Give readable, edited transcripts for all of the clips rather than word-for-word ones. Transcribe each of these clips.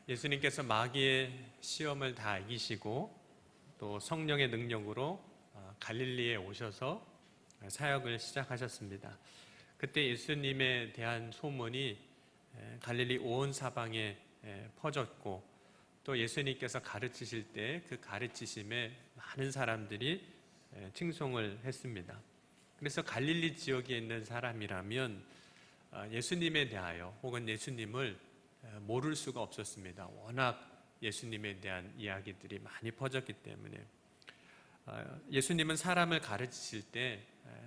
예수님께서 마귀의 시험을 다 이기시고 또 성령의 능력으로 갈릴리에 오셔서 사역을 시작하셨습니다. 그때 예수님에 대한 소문이 갈릴리 온 사방에 퍼졌고 또 예수님께서 가르치실 때 그 가르치심에 많은 사람들이 칭송을 했습니다. 그래서 갈릴리 지역에 있는 사람이라면 예수님에 대하여 혹은 예수님을 모를 수가 없었습니다. 워낙 예수님에 대한 이야기들이 많이 퍼졌기 때문에. 예수님은 사람을 가르치실 때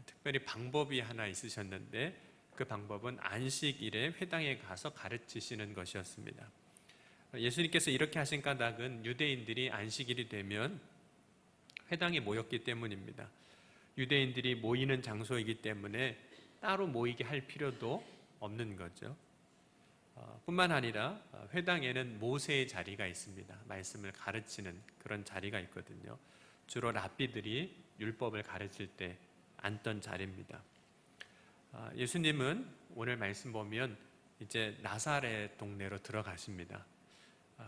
특별히 방법이 하나 있으셨는데 그 방법은 안식일에 회당에 가서 가르치시는 것이었습니다. 예수님께서 이렇게 하신 까닭은 유대인들이 안식일이 되면 회당에 모였기 때문입니다. 유대인들이 모이는 장소이기 때문에 따로 모이게 할 필요도 없는 거죠. 뿐만 아니라 회당에는 모세의 자리가 있습니다. 말씀을 가르치는 그런 자리가 있거든요. 주로 랍비들이 율법을 가르칠 때 앉던 자리입니다. 예수님은 오늘 말씀 보면 이제 나사렛 동네로 들어가십니다.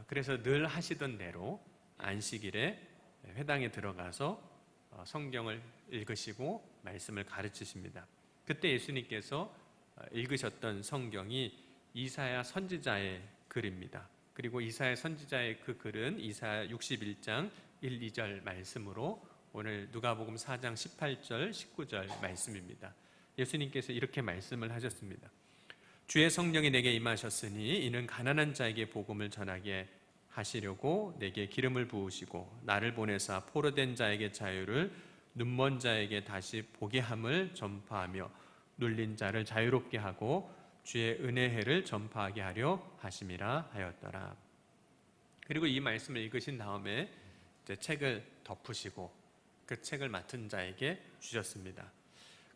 그래서 늘 하시던 대로 안식일에 회당에 들어가서 성경을 읽으시고 말씀을 가르치십니다. 그때 예수님께서 읽으셨던 성경이 이사야 선지자의 글입니다. 그리고 이사야 선지자의 그 글은 이사야 61장 1, 2절 말씀으로 오늘 누가복음 4장 18절, 19절 말씀입니다. 예수님께서 이렇게 말씀을 하셨습니다. 주의 성령이 내게 임하셨으니 이는 가난한 자에게 복음을 전하게 하시려고 내게 기름을 부으시고 나를 보내사 포로된 자에게 자유를 눈먼 자에게 다시 보게 함을 전파하며 눌린 자를 자유롭게 하고 주의 은혜의 해를 전파하게 하려 하심이라 하였더라. 그리고 이 말씀을 읽으신 다음에 이제 책을 덮으시고 그 책을 맡은 자에게 주셨습니다.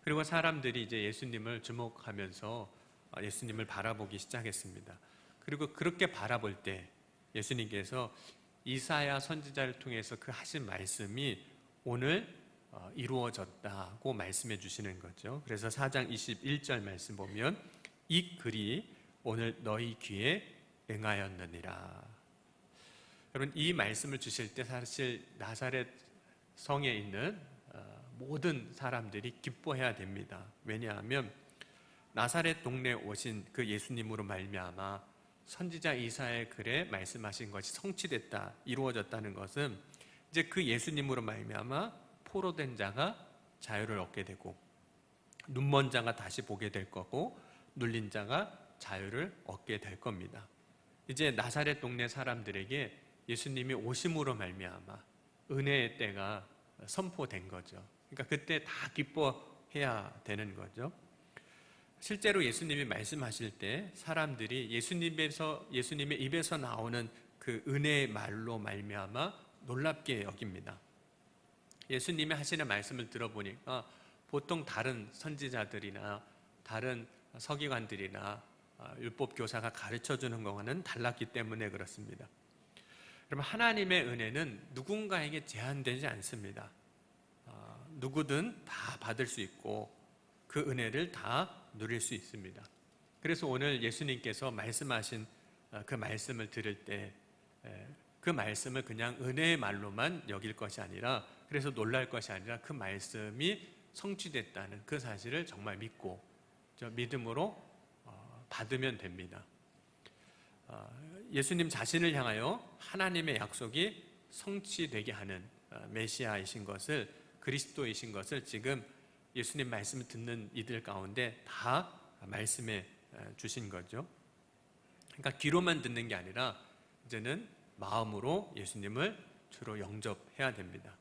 그리고 사람들이 이제 예수님을 주목하면서 예수님을 바라보기 시작했습니다. 그리고 그렇게 바라볼 때 예수님께서 이사야 선지자를 통해서 그 하신 말씀이 오늘 이루어졌다고 말씀해 주시는 거죠. 그래서 4장 21절 말씀 보면 이 글이 오늘 너희 귀에 응하였느니라. 여러분, 이 말씀을 주실 때 사실 나사렛 성에 있는 모든 사람들이 기뻐해야 됩니다. 왜냐하면 나사렛 동네에 오신 그 예수님으로 말미암아 선지자 이사야의 글에 말씀하신 것이 성취됐다, 이루어졌다는 것은 이제 그 예수님으로 말미암아 포로된 자가 자유를 얻게 되고 눈먼 자가 다시 보게 될 거고 눌린 자가 자유를 얻게 될 겁니다. 이제 나사렛 동네 사람들에게 예수님이 오심으로 말미암아 은혜의 때가 선포된 거죠. 그러니까 그때 다 기뻐해야 되는 거죠. 실제로 예수님이 말씀하실 때 사람들이 예수님의 입에서 나오는 그 은혜의 말로 말미암아 놀랍게 여깁니다. 예수님이 하시는 말씀을 들어보니까 보통 다른 선지자들이나 다른 서기관들이나 율법 교사가 가르쳐주는 것과는 달랐기 때문에 그렇습니다. 여러분, 하나님의 은혜는 누군가에게 제한되지 않습니다. 누구든 다 받을 수 있고 그 은혜를 다 누릴 수 있습니다. 그래서 오늘 예수님께서 말씀하신 그 말씀을 들을 때 그 말씀을 그냥 은혜의 말로만 여길 것이 아니라, 그래서 놀랄 것이 아니라 그 말씀이 성취됐다는 그 사실을 정말 믿고 믿음으로 받으면 됩니다. 예수님 자신을 향하여 하나님의 약속이 성취되게 하는 메시아이신 것을, 그리스도이신 것을 지금 예수님 말씀을 듣는 이들 가운데 다 말씀해 주신 거죠. 그러니까 귀로만 듣는 게 아니라 이제는 마음으로 예수님을 주로 영접해야 됩니다.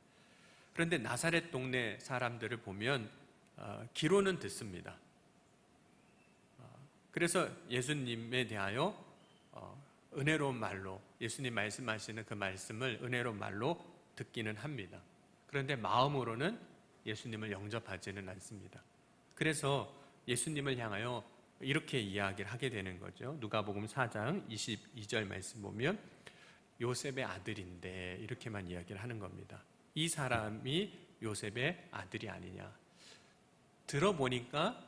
그런데 나사렛 동네 사람들을 보면 귀로는 듣습니다. 그래서 예수님에 대하여 은혜로운 말로, 예수님 말씀하시는 그 말씀을 은혜로운 말로 듣기는 합니다. 그런데 마음으로는 예수님을 영접하지는 않습니다. 그래서 예수님을 향하여 이렇게 이야기를 하게 되는 거죠. 누가복음 4장 22절 말씀 보면 요셉의 아들인데 이렇게만 이야기를 하는 겁니다. 이 사람이 요셉의 아들이 아니냐. 들어보니까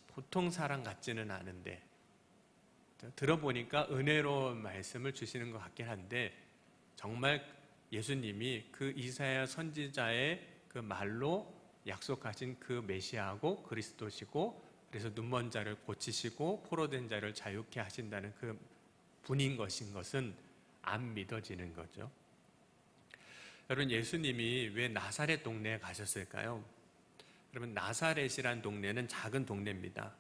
보통 사람 같지는 않은데 들어보니까 은혜로운 말씀을 주시는 것 같긴 한데 정말 예수님이 그 이사야 선지자의 그 말로 약속하신 그 메시아고 그리스도시고 그래서 눈먼 자를 고치시고 포로된 자를 자유케 하신다는 그 분인 것은 안 믿어지는 거죠. 여러분, 예수님이 왜 나사렛 동네에 가셨을까요? 여러분, 나사렛이란 동네는 작은 동네입니다.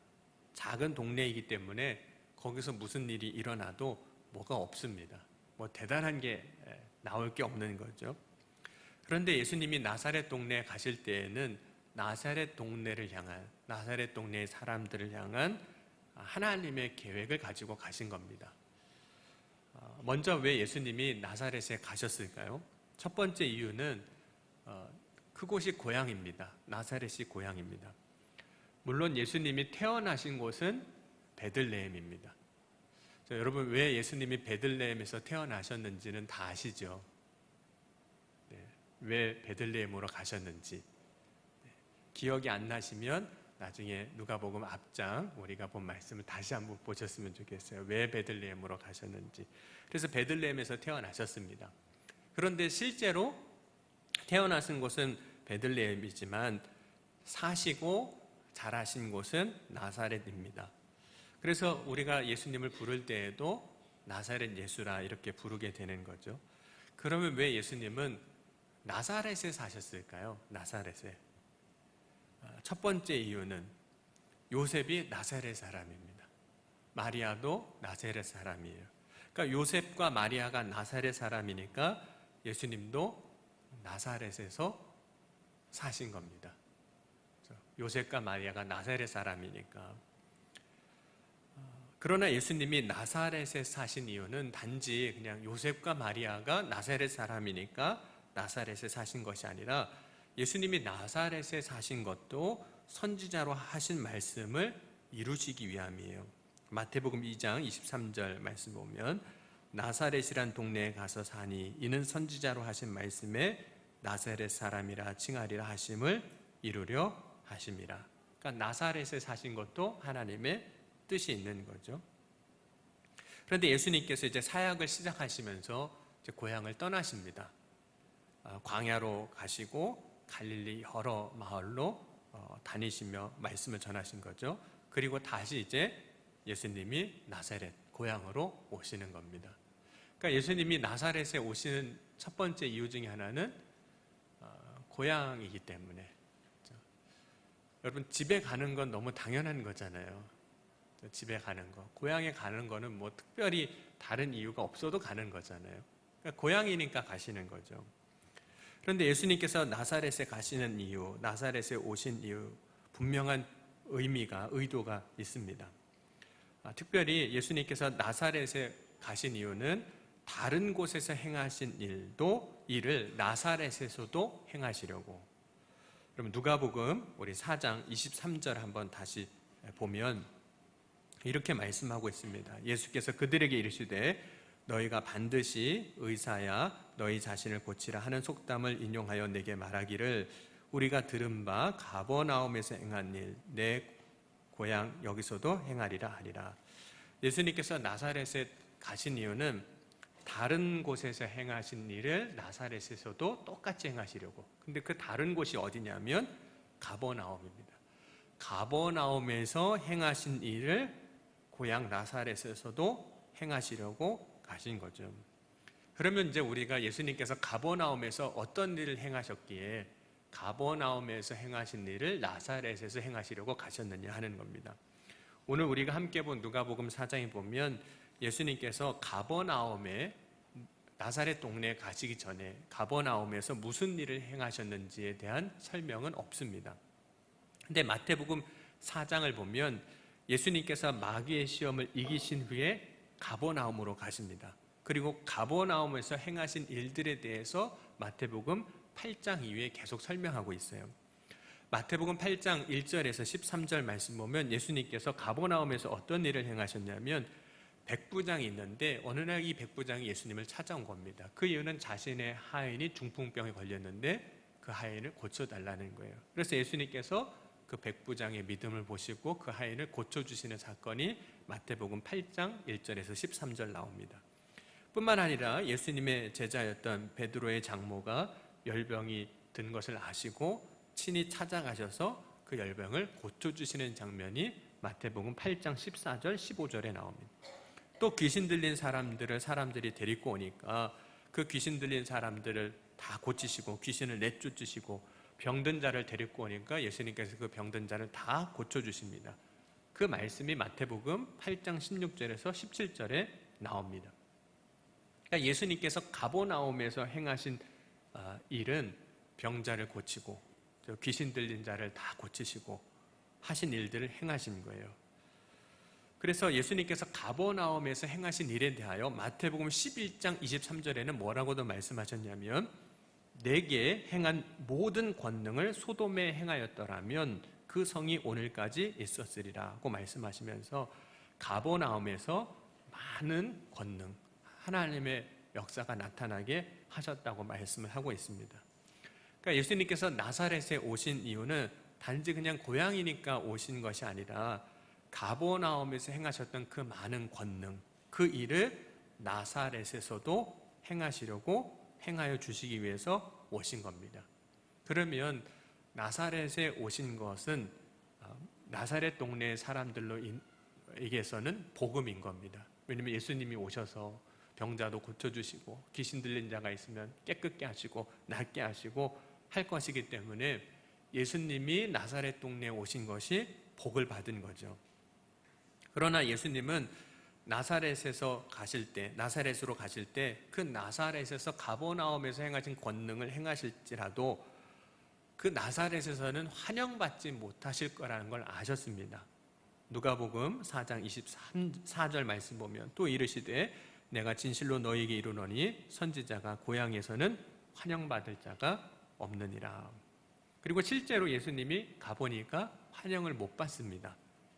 작은 동네이기 때문에 거기서 무슨 일이 일어나도 뭐가 없습니다. 뭐 대단한 게 나올 게 없는 거죠. 그런데 예수님이 나사렛 동네에 가실 때에는 나사렛 동네를 향한, 나사렛 동네의 사람들을 향한 하나님의 계획을 가지고 가신 겁니다. 먼저 왜 예수님이 나사렛에 가셨을까요? 첫 번째 이유는 그곳이 고향입니다. 나사렛이 고향입니다. 물론 예수님이 태어나신 곳은 베들레헴입니다. 여러분, 왜 예수님이 베들레헴에서 태어나셨는지는 다 아시죠? 네, 왜 베들레헴으로 가셨는지. 네, 기억이 안 나시면 나중에 누가복음 앞장 우리가 본 말씀을 다시 한번 보셨으면 좋겠어요. 왜 베들레헴으로 가셨는지. 그래서 베들레헴에서 태어나셨습니다. 그런데 실제로 태어나신 곳은 베들레헴이지만 사시고 자라신 곳은 나사렛입니다. 그래서 우리가 예수님을 부를 때에도 나사렛 예수라 이렇게 부르게 되는 거죠. 그러면 왜 예수님은 나사렛에 사셨을까요? 나사렛에. 첫 번째 이유는 요셉이 나사렛 사람입니다. 마리아도 나사렛 사람이에요. 그러니까 요셉과 마리아가 나사렛 사람이니까 예수님도 나사렛에서 사신 겁니다. 요셉과 마리아가 나사렛 사람이니까. 그러나 예수님이 나사렛에 사신 이유는 단지 그냥 요셉과 마리아가 나사렛 사람이니까 나사렛에 사신 것이 아니라 예수님이 나사렛에 사신 것도 선지자로 하신 말씀을 이루시기 위함이에요. 마태복음 2장 23절 말씀 보면 나사렛이란 동네에 가서 사니 이는 선지자로 하신 말씀에 나사렛 사람이라 칭하리라 하심을 이루려 하심이라. 그러니까 나사렛에 사신 것도 하나님의 뜻이 있는 거죠. 그런데 예수님께서 이제 사역을 시작하시면서 이제 고향을 떠나십니다. 광야로 가시고 갈릴리 여러 마을로 다니시며 말씀을 전하신 거죠. 그리고 다시 이제 예수님이 나사렛 고향으로 오시는 겁니다. 그러니까 예수님이 나사렛에 오시는 첫 번째 이유 중에 하나는 고향이기 때문에. 여러분, 집에 가는 건 너무 당연한 거잖아요. 집에 가는 거, 고향에 가는 거는 뭐 특별히 다른 이유가 없어도 가는 거잖아요. 그러니까 고향이니까 가시는 거죠. 그런데 예수님께서 나사렛에 가시는 이유, 나사렛에 오신 이유, 분명한 의미가, 의도가 있습니다. 특별히 예수님께서 나사렛에 가신 이유는 다른 곳에서 행하신 일을 나사렛에서도 행하시려고. 그럼 누가복음 우리 4장 23절 한번 다시 보면 이렇게 말씀하고 있습니다. 예수께서 그들에게 이르시되 너희가 반드시 의사야 너희 자신을 고치라 하는 속담을 인용하여 내게 말하기를 우리가 들은 바 가버나움에서 행한 일 내 고향 여기서도 행하리라 하리라. 예수님께서 나사렛에 가신 이유는 다른 곳에서 행하신 일을 나사렛에서도 똑같이 행하시려고. 근데 그 다른 곳이 어디냐면 가버나움입니다. 가버나움에서 행하신 일을 고향 나사렛에서도 행하시려고 가신 거죠. 그러면 이제 우리가 예수님께서 가버나움에서 어떤 일을 행하셨기에 가버나움에서 행하신 일을 나사렛에서 행하시려고 가셨느냐 하는 겁니다. 오늘 우리가 함께 본 누가복음 4장에 보면 예수님께서 가버나움에 나사렛 동네에 가시기 전에 가버나움에서 무슨 일을 행하셨는지에 대한 설명은 없습니다. 근데 마태복음 4장을 보면 예수님께서 마귀의 시험을 이기신 후에 가버나움으로 가십니다. 그리고 가버나움에서 행하신 일들에 대해서 마태복음 8장 이후에 계속 설명하고 있어요. 마태복음 8장 1절에서 13절 말씀 보면 예수님께서 가버나움에서 어떤 일을 행하셨냐면 백부장이 있는데 어느 날 이 백부장이 예수님을 찾아온 겁니다. 그 이유는 자신의 하인이 중풍병에 걸렸는데 그 하인을 고쳐달라는 거예요. 그래서 예수님께서 그 백부장의 믿음을 보시고 그 하인을 고쳐주시는 사건이 마태복음 8장 1절에서 13절 나옵니다. 뿐만 아니라 예수님의 제자였던 베드로의 장모가 열병이 든 것을 아시고 친히 찾아가셔서 그 열병을 고쳐주시는 장면이 마태복음 8장 14절 15절에 나옵니다. 또 귀신 들린 사람들이 데리고 오니까 그 귀신 들린 사람들을 다 고치시고 귀신을 내쫓으시고 병든 자를 데리고 오니까 예수님께서 그 병든 자를 다 고쳐주십니다. 그 말씀이 마태복음 8장 16절에서 17절에 나옵니다. 그러니까 예수님께서 가버나움에서 행하신 일은 병자를 고치고 귀신 들린 자를 다 고치시고 하신 일들을 행하신 거예요. 그래서 예수님께서 가버나움에서 행하신 일에 대하여 마태복음 11장 23절에는 뭐라고도 말씀하셨냐면 내게 행한 모든 권능을 소돔에 행하였더라면 그 성이 오늘까지 있었으리라고 말씀하시면서 가버나움에서 많은 권능, 하나님의 역사가 나타나게 하셨다고 말씀을 하고 있습니다. 그러니까 예수님께서 나사렛에 오신 이유는 단지 그냥 고향이니까 오신 것이 아니라 가버나움에서 행하셨던 그 많은 권능, 그 일을 나사렛에서도 행하여 주시기 위해서 오신 겁니다. 그러면 나사렛에 오신 것은 나사렛 동네 사람들로에게서는 복음인 겁니다. 왜냐하면 예수님이 오셔서 병자도 고쳐주시고 귀신 들린 자가 있으면 깨끗게 하시고 낫게 하시고 할 것이기 때문에 예수님이 나사렛 동네에 오신 것이 복을 받은 거죠. 그러나 예수님은 나사렛으로 가실 때 그 나사렛에서 가버나움에서 행하신 권능을 행하실지라도 그 나사렛에서는 환영받지 못하실 거라는 걸 아셨습니다. 누가복음 4장 24절 말씀 보면 또 이르시되 내가 진실로 너희에게 이르노니 선지자가 고향에서는 환영받을 자가 없느니라. 그리고 실제로 예수님이 가보니까 환영을 못 받습니다.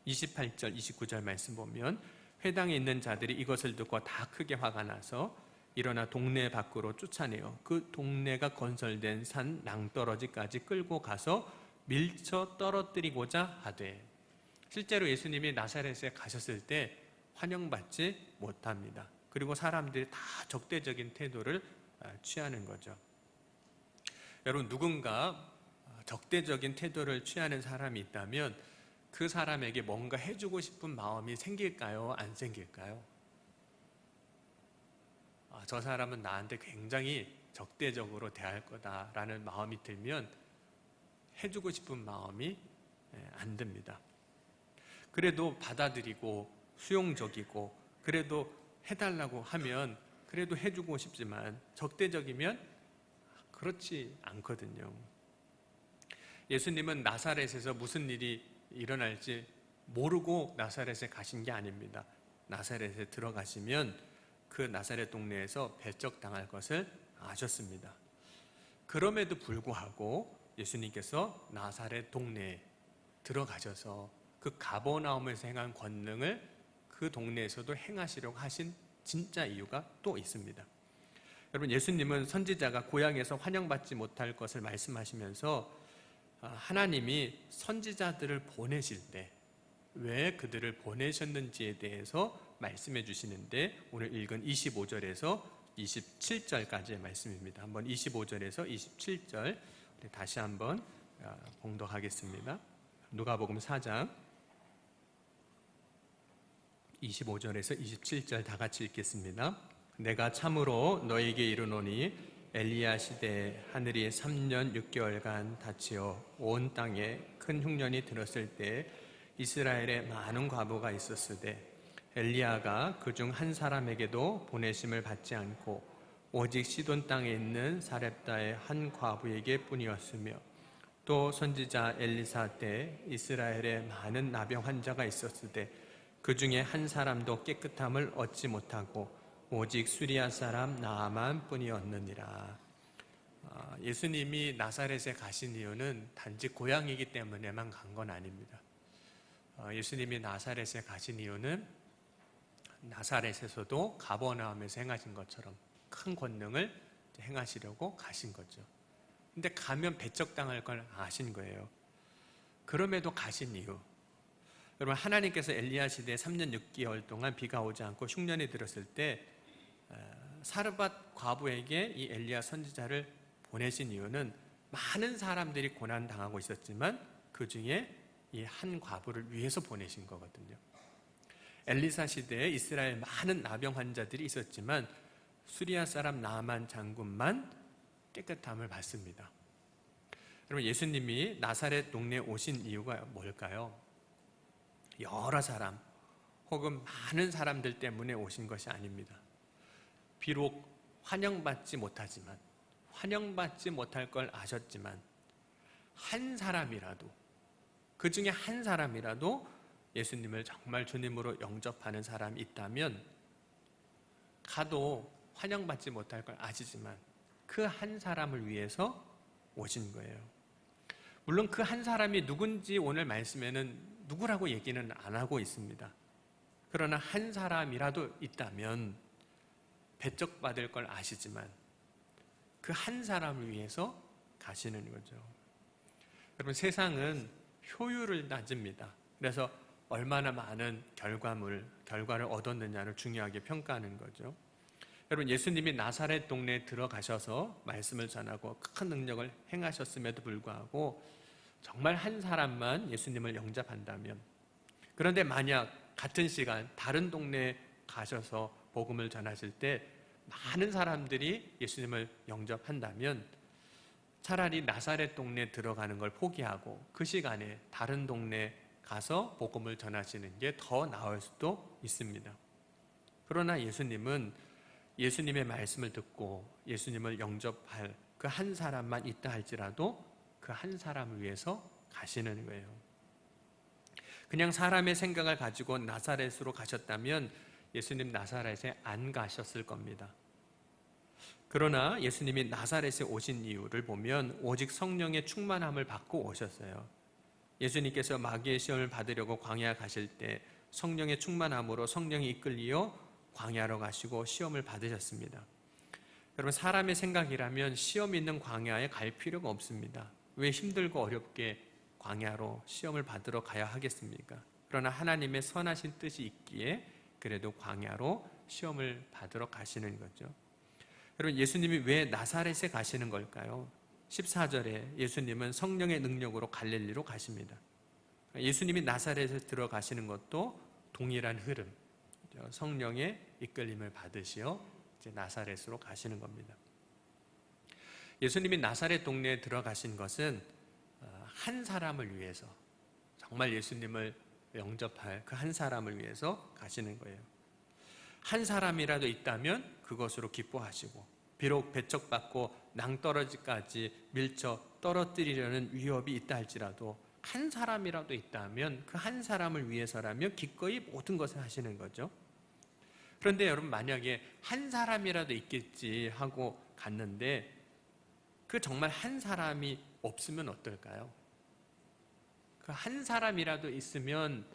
28절 29절 말씀 보면 회당에 있는 자들이 이것을 듣고 다 크게 화가 나서 일어나 동네 밖으로 쫓아내어 그 동네가 건설된 산 낭떠러지까지 끌고 가서 밀쳐 떨어뜨리고자 하되, 실제로 예수님이 나사렛에 가셨을 때 환영받지 못합니다. 그리고 사람들이 다 적대적인 태도를 취하는 거죠. 여러분, 누군가 적대적인 태도를 취하는 사람이 있다면 그 사람에게 뭔가 해주고 싶은 마음이 생길까요? 안 생길까요? 저 사람은 나한테 굉장히 적대적으로 대할 거다라는 마음이 들면 해주고 싶은 마음이 안 듭니다. 그래도 받아들이고 수용적이고 그래도 해달라고 하면 그래도 해주고 싶지만 적대적이면 그렇지 않거든요. 예수님은 나사렛에서 무슨 일이 일어날지 모르고 나사렛에 가신 게 아닙니다. 나사렛에 들어가시면 그 나사렛 동네에서 배척당할 것을 아셨습니다. 그럼에도 불구하고 예수님께서 나사렛 동네에 들어가셔서 그 가버나움에서 행한 권능을 그 동네에서도 행하시려고 하신 진짜 이유가 또 있습니다. 여러분, 예수님은 선지자가 고향에서 환영받지 못할 것을 말씀하시면서 하나님이 선지자들을 보내실 때 왜 그들을 보내셨는지에 대해서 말씀해 주시는데, 오늘 읽은 25절에서 27절까지의 말씀입니다. 한번 25절에서 27절 다시 한번 봉독하겠습니다. 누가복음 4장 25절에서 27절 다 같이 읽겠습니다. 내가 참으로 너에게 이르노니 엘리야 시대에 하늘이 3년 6개월간 닫히어 온 땅에 큰 흉년이 들었을 때 이스라엘에 많은 과부가 있었으되 엘리야가 그중 한 사람에게도 보내심을 받지 않고 오직 시돈 땅에 있는 사렙다의 한 과부에게 뿐이었으며, 또 선지자 엘리사 때 이스라엘에 많은 나병 환자가 있었으되 그 중에 한 사람도 깨끗함을 얻지 못하고 오직 수리아 사람 나아만 뿐이었느니라. 예수님이 나사렛에 가신 이유는 단지 고향이기 때문에만 간 건 아닙니다. 예수님이 나사렛에 가신 이유는 나사렛에서도 가버나움에서 행하신 것처럼 큰 권능을 행하시려고 가신 거죠. 근데 가면 배척당할 걸 아신 거예요. 그럼에도 가신 이유, 여러분, 하나님께서 엘리야 시대에 3년 6개월 동안 비가 오지 않고 흉년이 들었을 때 사르밧 과부에게 이 엘리야 선지자를 보내신 이유는 많은 사람들이 고난당하고 있었지만 그 중에 이 한 과부를 위해서 보내신 거거든요. 엘리사 시대에 이스라엘 많은 나병 환자들이 있었지만 수리아 사람 나만 장군만 깨끗함을 받습니다. 여러분, 예수님이 나사렛 동네에 오신 이유가 뭘까요? 여러 사람 혹은 많은 사람들 때문에 오신 것이 아닙니다. 비록 환영받지 못하지만, 환영받지 못할 걸 아셨지만 한 사람이라도, 그 중에 한 사람이라도 예수님을 정말 주님으로 영접하는 사람이 있다면, 가도 환영받지 못할 걸 아시지만 그 한 사람을 위해서 오신 거예요. 물론 그 한 사람이 누군지 오늘 말씀에는 누구라고 얘기는 안 하고 있습니다. 그러나 한 사람이라도 있다면 배척받을 걸 아시지만 그 한 사람을 위해서 가시는 거죠. 여러분, 세상은 효율을 따집니다. 그래서 얼마나 많은 결과를 얻었느냐를 중요하게 평가하는 거죠. 여러분, 예수님이 나사렛 동네에 들어가셔서 말씀을 전하고 큰 능력을 행하셨음에도 불구하고 정말 한 사람만 예수님을 영접한다면, 그런데 만약 같은 시간 다른 동네에 가셔서 복음을 전하실 때 많은 사람들이 예수님을 영접한다면 차라리 나사렛 동네에 들어가는 걸 포기하고 그 시간에 다른 동네에 가서 복음을 전하시는 게 더 나을 수도 있습니다. 그러나 예수님은 예수님의 말씀을 듣고 예수님을 영접할 그 한 사람만 있다 할지라도 그 한 사람을 위해서 가시는 거예요. 그냥 사람의 생각을 가지고 나사렛으로 가셨다면 예수님 나사렛에 안 가셨을 겁니다. 그러나 예수님이 나사렛에 오신 이유를 보면 오직 성령의 충만함을 받고 오셨어요. 예수님께서 마귀의 시험을 받으려고 광야 가실 때 성령의 충만함으로 성령이 이끌리어 광야로 가시고 시험을 받으셨습니다. 여러분, 사람의 생각이라면 시험 있는 광야에 갈 필요가 없습니다. 왜 힘들고 어렵게 광야로 시험을 받으러 가야 하겠습니까? 그러나 하나님의 선하신 뜻이 있기에 그래도 광야로 시험을 받으러 가시는 거죠. 여러분, 예수님이 왜 나사렛에 가시는 걸까요? 14절에 예수님은 성령의 능력으로 갈릴리로 가십니다. 예수님이 나사렛에 들어가시는 것도 동일한 흐름, 성령의 이끌림을 받으시어 이제 나사렛으로 가시는 겁니다. 예수님이 나사렛 동네에 들어가신 것은 한 사람을 위해서, 정말 예수님을 영접할 그 한 사람을 위해서 가시는 거예요. 한 사람이라도 있다면 그것으로 기뻐하시고, 비록 배척받고 낭떠러지까지 밀쳐 떨어뜨리려는 위협이 있다 할지라도 한 사람이라도 있다면 그 한 사람을 위해서라면 기꺼이 모든 것을 하시는 거죠. 그런데 여러분, 만약에 한 사람이라도 있겠지 하고 갔는데 그 정말 한 사람이 없으면 어떨까요? 그 한 사람이라도 있으면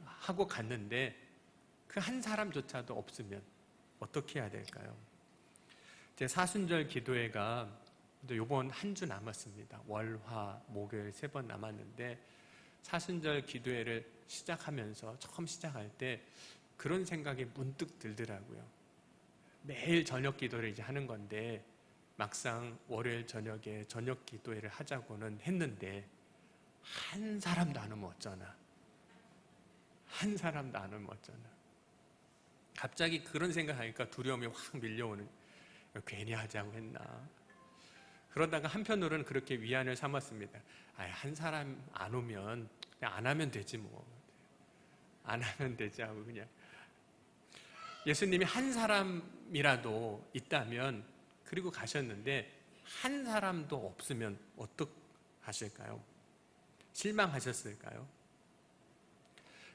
하고 갔는데 그 한 사람조차도 없으면 어떻게 해야 될까요? 제 사순절 기도회가 요번 한 주 남았습니다. 월, 화, 목요일 3번 남았는데 사순절 기도회를 시작하면서 처음 시작할 때 그런 생각이 문득 들더라고요. 매일 저녁 기도를 이제 하는 건데 막상 월요일 저녁에 저녁 기도회를 하자고는 했는데 한 사람도 안 오면 어쩌나? 한 사람도 안 오면 어쩌나? 갑자기 그런 생각하니까 두려움이 확 밀려오는, 괜히 하자고 했나? 그러다가 한편으로는 그렇게 위안을 삼았습니다. 한 사람 안 오면 그냥 안 하면 되지 뭐. 안 하면 되지 하고 그냥. 예수님이 한 사람이라도 있다면, 그리고 가셨는데 한 사람도 없으면 어떡하실까요? 실망하셨을까요?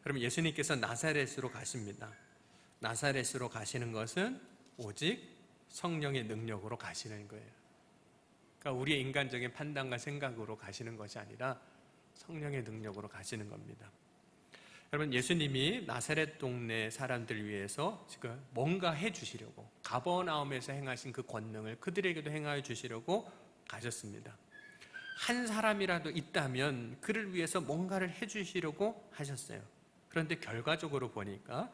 그럼 예수님께서 나사렛으로 가십니다. 나사렛으로 가시는 것은 오직 성령의 능력으로 가시는 거예요. 그러니까 우리의 인간적인 판단과 생각으로 가시는 것이 아니라 성령의 능력으로 가시는 겁니다. 여러분, 예수님이 나사렛 동네 사람들 위해서 지금 뭔가 해주시려고, 가버나움에서 행하신 그 권능을 그들에게도 행하여 주시려고 가셨습니다. 한 사람이라도 있다면 그를 위해서 뭔가를 해주시려고 하셨어요. 그런데 결과적으로 보니까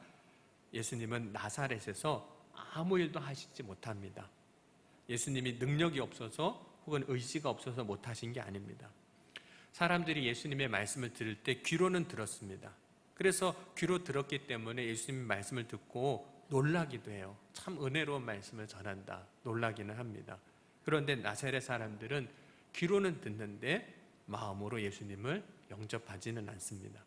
예수님은 나사렛에서 아무 일도 하시지 못합니다. 예수님이 능력이 없어서 혹은 의지가 없어서 못하신 게 아닙니다. 사람들이 예수님의 말씀을 들을 때 귀로는 들었습니다. 그래서 귀로 들었기 때문에 예수님의 말씀을 듣고 놀라기도 해요. 참 은혜로운 말씀을 전한다. 놀라기는 합니다. 그런데 나사렛 사람들은 귀로는 듣는데 마음으로 예수님을 영접하지는 않습니다.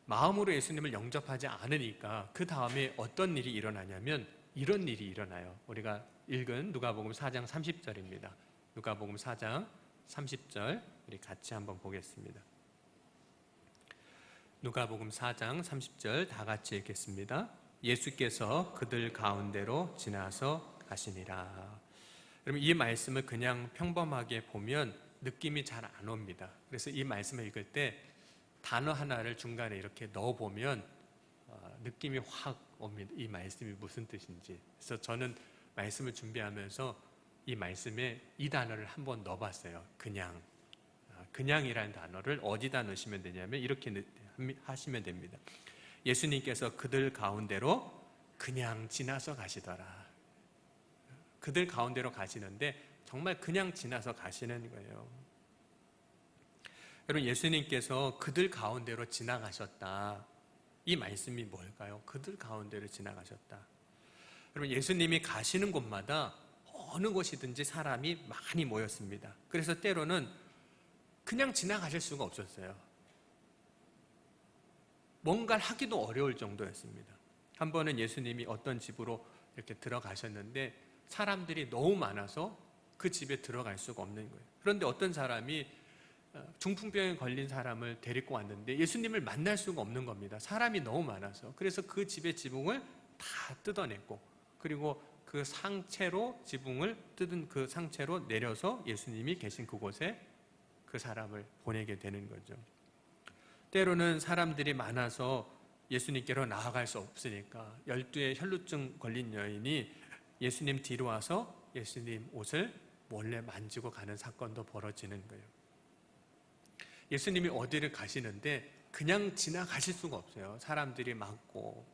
마음으로 예수님을 영접하지 않으니까 그 다음에 어떤 일이 일어나냐면 이런 일이 일어나요. 우리가 읽은 누가복음 4장 30절입니다. 누가복음 4장 30절 우리 같이 한번 보겠습니다. 누가복음 4장 30절 다 같이 읽겠습니다. 예수께서 그들 가운데로 지나서 가시니라. 여러분, 이 말씀을 그냥 평범하게 보면 느낌이 잘 안 옵니다. 그래서 이 말씀을 읽을 때 단어 하나를 중간에 이렇게 넣어보면 느낌이 확 옵니다. 이 말씀이 무슨 뜻인지. 그래서 저는 말씀을 준비하면서 이 말씀에 이 단어를 한번 넣어봤어요. 그냥. 그냥이라는 단어를 어디다 넣으시면 되냐면 이렇게 하시면 됩니다. 예수님께서 그들 가운데로 그냥 지나서 가시더라. 그들 가운데로 가시는데 정말 그냥 지나서 가시는 거예요. 여러분, 예수님께서 그들 가운데로 지나가셨다. 이 말씀이 뭘까요? 그들 가운데로 지나가셨다. 여러분, 예수님이 가시는 곳마다 어느 곳이든지 사람이 많이 모였습니다. 그래서 때로는 그냥 지나가실 수가 없었어요. 뭔가를 하기도 어려울 정도였습니다. 한 번은 예수님이 어떤 집으로 이렇게 들어가셨는데 사람들이 너무 많아서 그 집에 들어갈 수가 없는 거예요. 그런데 어떤 사람이 중풍병에 걸린 사람을 데리고 왔는데 예수님을 만날 수가 없는 겁니다. 사람이 너무 많아서. 그래서 그 집의 지붕을 다 뜯어냈고 그리고 그 상체로 지붕을 뜯은 그 상체로 내려서 예수님이 계신 그곳에 그 사람을 보내게 되는 거죠. 때로는 사람들이 많아서 예수님께로 나아갈 수 없으니까 12의 혈루증 걸린 여인이 예수님 뒤로 와서 예수님 옷을 몰래 만지고 가는 사건도 벌어지는 거예요. 예수님이 어디를 가시는데 그냥 지나가실 수가 없어요. 사람들이 많고.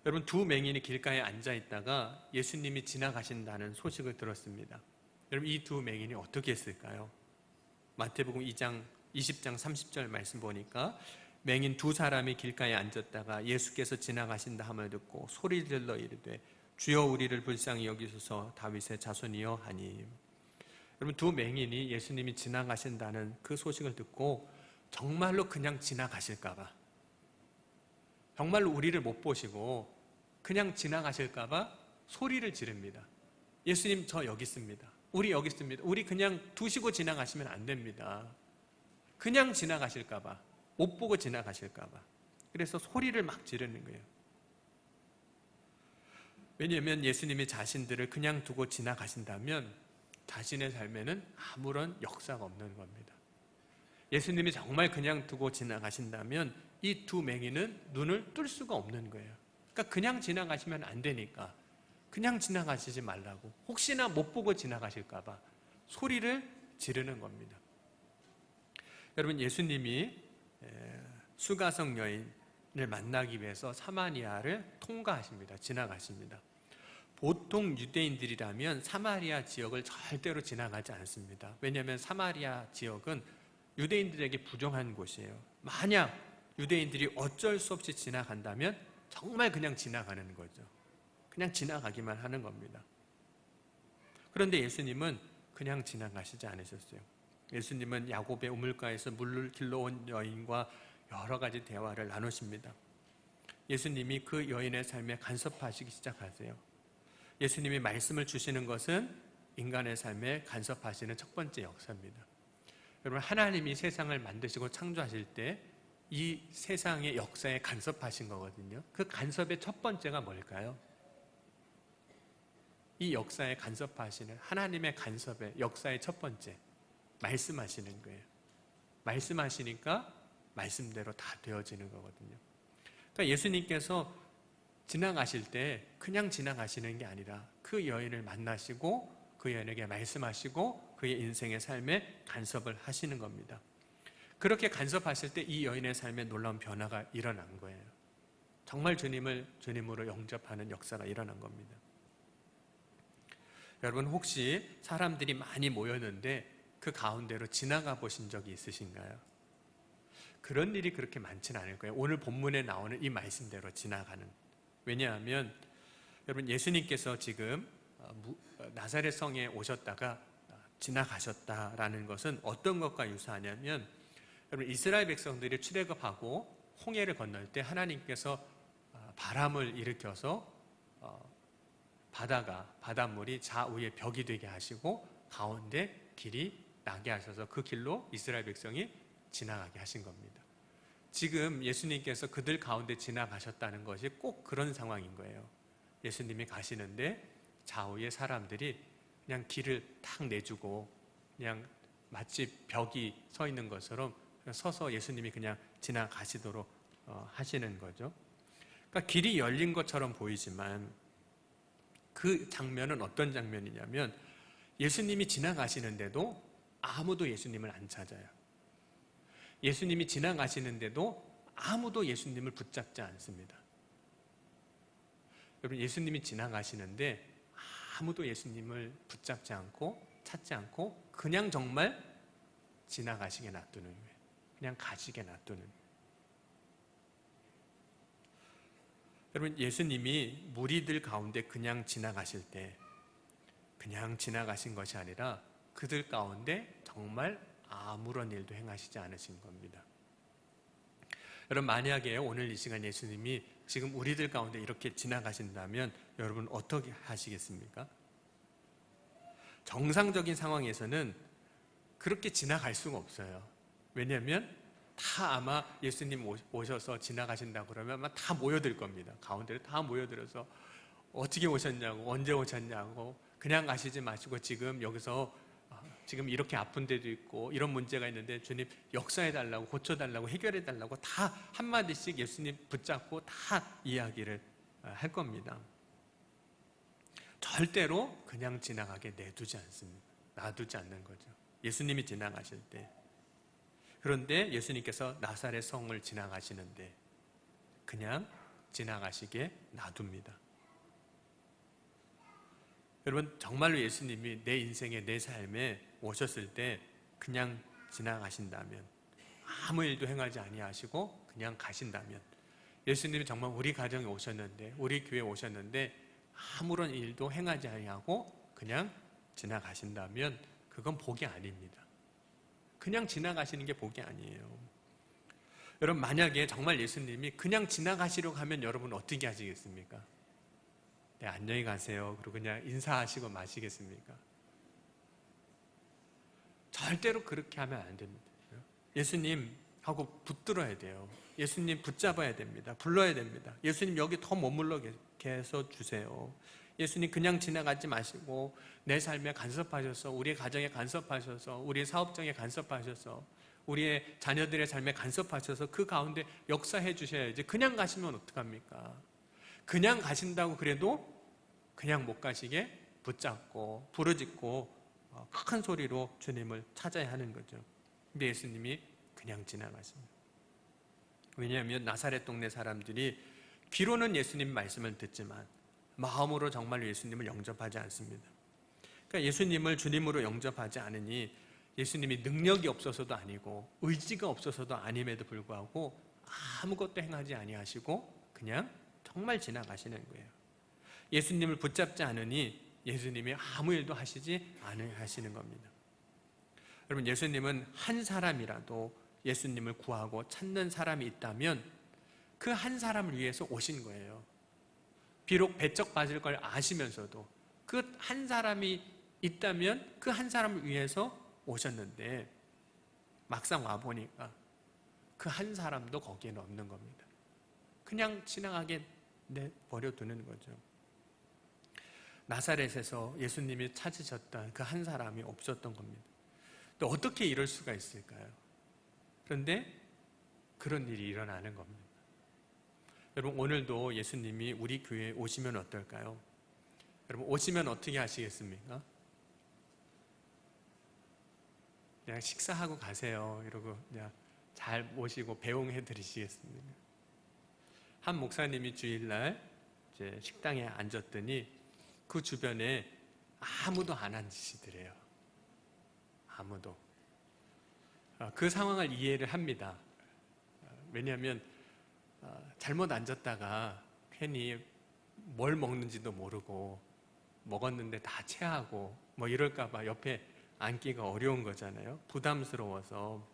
여러분, 두 맹인이 길가에 앉아 있다가 예수님이 지나가신다는 소식을 들었습니다. 여러분, 이 두 맹인이 어떻게 했을까요? 마태복음 20장 30절 말씀 보니까 맹인 두 사람이 길가에 앉았다가 예수께서 지나가신다 함을 듣고 소리 질러 이르되 주여 우리를 불쌍히 여기소서 다윗의 자손이여 하니. 여러분, 두 맹인이 예수님이 지나가신다는 그 소식을 듣고 정말로 그냥 지나가실까 봐, 정말로 우리를 못 보시고 그냥 지나가실까 봐 소리를 지릅니다. 예수님, 저 여기 있습니다. 우리 여기 있습니다. 우리 그냥 두시고 지나가시면 안 됩니다. 그냥 지나가실까 봐, 못 보고 지나가실까 봐. 그래서 소리를 막 지르는 거예요. 왜냐하면 예수님이 자신들을 그냥 두고 지나가신다면 자신의 삶에는 아무런 역사가 없는 겁니다. 예수님이 정말 그냥 두고 지나가신다면 이 두 맹인은 눈을 뜰 수가 없는 거예요. 그러니까 그냥 지나가시면 안 되니까 그냥 지나가시지 말라고, 혹시나 못 보고 지나가실까 봐 소리를 지르는 겁니다. 여러분, 예수님이 수가성 여인을 만나기 위해서 사마리아를 통과하십니다. 지나가십니다. 보통 유대인들이라면 사마리아 지역을 절대로 지나가지 않습니다. 왜냐하면 사마리아 지역은 유대인들에게 부정한 곳이에요. 만약 유대인들이 어쩔 수 없이 지나간다면 정말 그냥 지나가는 거죠. 그냥 지나가기만 하는 겁니다. 그런데 예수님은 그냥 지나가시지 않으셨어요. 예수님은 야곱의 우물가에서 물을 길러온 여인과 여러 가지 대화를 나누십니다. 예수님이 그 여인의 삶에 간섭하시기 시작하세요. 예수님이 말씀을 주시는 것은 인간의 삶에 간섭하시는 첫 번째 역사입니다. 여러분, 하나님이 세상을 만드시고 창조하실 때 이 세상의 역사에 간섭하신 거거든요. 그 간섭의 첫 번째가 뭘까요? 이 역사에 간섭하시는 하나님의 간섭의 역사의 첫 번째, 말씀하시는 거예요. 말씀하시니까 말씀대로 다 되어지는 거거든요. 그러니까 예수님께서 지나가실 때 그냥 지나가시는 게 아니라 그 여인을 만나시고 그 여인에게 말씀하시고 그의 인생의 삶에 간섭을 하시는 겁니다. 그렇게 간섭하실 때 이 여인의 삶에 놀라운 변화가 일어난 거예요. 정말 주님을 주님으로 영접하는 역사가 일어난 겁니다. 여러분, 혹시 사람들이 많이 모였는데 그 가운데로 지나가 보신 적이 있으신가요? 그런 일이 그렇게 많지는 않을 거예요. 오늘 본문에 나오는 이 말씀대로 지나가는. 왜냐하면 여러분, 예수님께서 지금 나사렛 성에 오셨다가 지나가셨다라는 것은 어떤 것과 유사하냐면, 여러분, 이스라엘 백성들이 출애굽하고 홍해를 건널 때 하나님께서 바람을 일으켜서 바닷물이 좌우에 벽이 되게 하시고 가운데 길이 나게 하셔서 그 길로 이스라엘 백성이 지나가게 하신 겁니다. 지금 예수님께서 그들 가운데 지나가셨다는 것이 꼭 그런 상황인 거예요. 예수님이 가시는데 좌우에 사람들이 그냥 길을 탁 내주고 그냥 마치 벽이 서 있는 것처럼 서서 예수님이 그냥 지나가시도록 하시는 거죠. 그러니까 길이 열린 것처럼 보이지만 그 장면은 어떤 장면이냐면, 예수님이 지나가시는데도 아무도 예수님을 안 찾아요. 예수님이 지나가시는데도 아무도 예수님을 붙잡지 않습니다. 여러분, 예수님이 지나가시는데 아무도 예수님을 붙잡지 않고 찾지 않고 그냥 정말 지나가시게 놔두는 거예요. 그냥 가시게 놔두는. 여러분, 예수님이 무리들 가운데 그냥 지나가실 때 그냥 지나가신 것이 아니라 그들 가운데 정말 아무런 일도 행하시지 않으신 겁니다. 여러분, 만약에 오늘 이 시간 예수님이 지금 우리들 가운데 이렇게 지나가신다면 여러분 어떻게 하시겠습니까? 정상적인 상황에서는 그렇게 지나갈 수가 없어요. 왜냐하면 다 아마 예수님 오셔서 지나가신다고 그러면 아마 다 모여들 겁니다. 가운데로 다 모여들어서 어떻게 오셨냐고, 언제 오셨냐고, 그냥 가시지 마시고 지금 여기서 지금 이렇게 아픈 데도 있고 이런 문제가 있는데 주님 역사해달라고, 고쳐달라고, 해결해달라고 다 한마디씩 예수님 붙잡고 다 이야기를 할 겁니다. 절대로 그냥 지나가게 내두지 않습니다. 놔두지 않는 거죠. 예수님이 지나가실 때. 그런데 예수님께서 나사렛 성을 지나가시는데 그냥 지나가시게 놔둡니다. 여러분, 정말로 예수님이 내 인생에, 내 삶에 오셨을 때 그냥 지나가신다면, 아무 일도 행하지 아니하시고 그냥 가신다면, 예수님이 정말 우리 가정에 오셨는데, 우리 교회에 오셨는데 아무런 일도 행하지 아니하고 그냥 지나가신다면 그건 복이 아닙니다. 그냥 지나가시는 게 복이 아니에요. 여러분, 만약에 정말 예수님이 그냥 지나가시려고 하면 여러분 어떻게 하시겠습니까? 네, 안녕히 가세요. 그리고 그냥 인사하시고 마시겠습니까? 절대로 그렇게 하면 안 됩니다. 예수님하고 붙들어야 돼요. 예수님 붙잡아야 됩니다. 불러야 됩니다. 예수님 여기 더 머물러 계셔 주세요. 예수님 그냥 지나가지 마시고 내 삶에 간섭하셔서, 우리의 가정에 간섭하셔서, 우리의 사업장에 간섭하셔서, 우리의 자녀들의 삶에 간섭하셔서 그 가운데 역사해 주셔야지. 그냥 가시면 어떡합니까? 그냥 가신다고 그래도 그냥 못 가시게 붙잡고 부르짖고 큰 소리로 주님을 찾아야 하는 거죠. 근데 예수님이 그냥 지나가십니다. 왜냐하면 나사렛 동네 사람들이 귀로는 예수님 말씀을 듣지만 마음으로 정말 예수님을 영접하지 않습니다. 그러니까 예수님을 주님으로 영접하지 않으니 예수님이 능력이 없어서도 아니고 의지가 없어서도 아님에도 불구하고 아무것도 행하지 아니하시고 그냥 정말 지나가시는 거예요. 예수님을 붙잡지 않으니 예수님이 아무 일도 하시지 않으시는 겁니다. 여러분, 예수님은 한 사람이라도 예수님을 구하고 찾는 사람이 있다면 그 한 사람을 위해서 오신 거예요. 비록 배척 받을 걸 아시면서도 그 한 사람이 있다면 그 한 사람을 위해서 오셨는데 막상 와보니까 그 한 사람도 거기에는 없는 겁니다. 그냥 지나가게 내버려 두는 거죠. 나사렛에서 예수님이 찾으셨던 그 한 사람이 없었던 겁니다. 또 어떻게 이럴 수가 있을까요? 그런데 그런 일이 일어나는 겁니다. 여러분, 오늘도 예수님이 우리 교회에 오시면 어떨까요? 여러분, 오시면 어떻게 하시겠습니까? 그냥 식사하고 가세요. 이러고 그냥 잘 모시고 배웅해 드리시겠습니다. 한 목사님이 주일날 이제 식당에 앉았더니 그 주변에 아무도 안 앉으시더래요. 아무도. 그 상황을 이해를 합니다. 왜냐하면 잘못 앉았다가 괜히 뭘 먹는지도 모르고 먹었는데 다 체하고 뭐 이럴까봐 옆에 앉기가 어려운 거잖아요. 부담스러워서.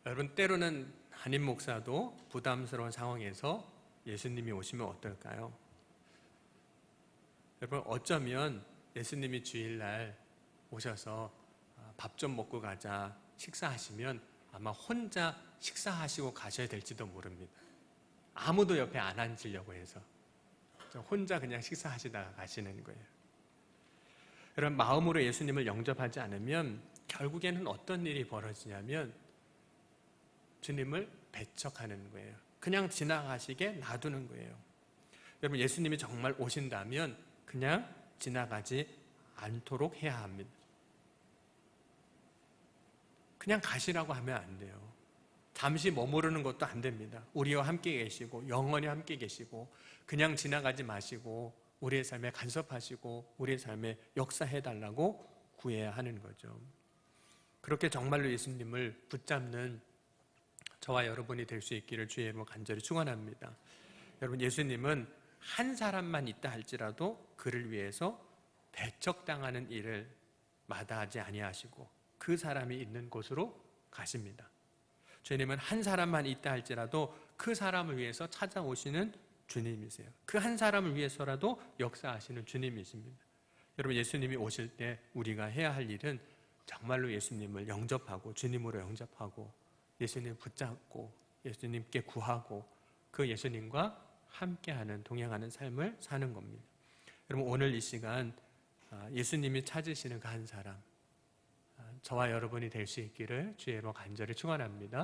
여러분, 때로는 담임 목사도 부담스러운 상황에서 예수님이 오시면 어떨까요? 여러분, 어쩌면 예수님이 주일날 오셔서 밥 좀 먹고 가자, 식사하시면 아마 혼자 식사하시고 가셔야 될지도 모릅니다. 아무도 옆에 안 앉으려고 해서 혼자 그냥 식사하시다가 가시는 거예요. 여러분, 마음으로 예수님을 영접하지 않으면 결국에는 어떤 일이 벌어지냐면 주님을 배척하는 거예요. 그냥 지나가시게 놔두는 거예요. 여러분, 예수님이 정말 오신다면 그냥 지나가지 않도록 해야 합니다. 그냥 가시라고 하면 안 돼요. 잠시 머무르는 것도 안 됩니다. 우리와 함께 계시고 영원히 함께 계시고 그냥 지나가지 마시고 우리의 삶에 간섭하시고 우리의 삶에 역사해달라고 구해야 하는 거죠. 그렇게 정말로 예수님을 붙잡는 저와 여러분이 될 수 있기를 주의 이름으로 간절히 축원합니다. 여러분, 예수님은 한 사람만 있다 할지라도 그를 위해서 배척당하는 일을 마다하지 아니하시고 그 사람이 있는 곳으로 가십니다. 주님은 한 사람만 있다 할지라도 그 사람을 위해서 찾아오시는 주님이세요. 그 한 사람을 위해서라도 역사하시는 주님이십니다. 여러분, 예수님이 오실 때 우리가 해야 할 일은 정말로 예수님을 영접하고 주님으로 영접하고 예수님 붙잡고 예수님께 구하고 그 예수님과 함께하는 동행하는 삶을 사는 겁니다. 여러분, 오늘 이 시간 예수님이 찾으시는 그 한 사람, 저와 여러분이 될 수 있기를 주의 이름으로 간절히 축원합니다.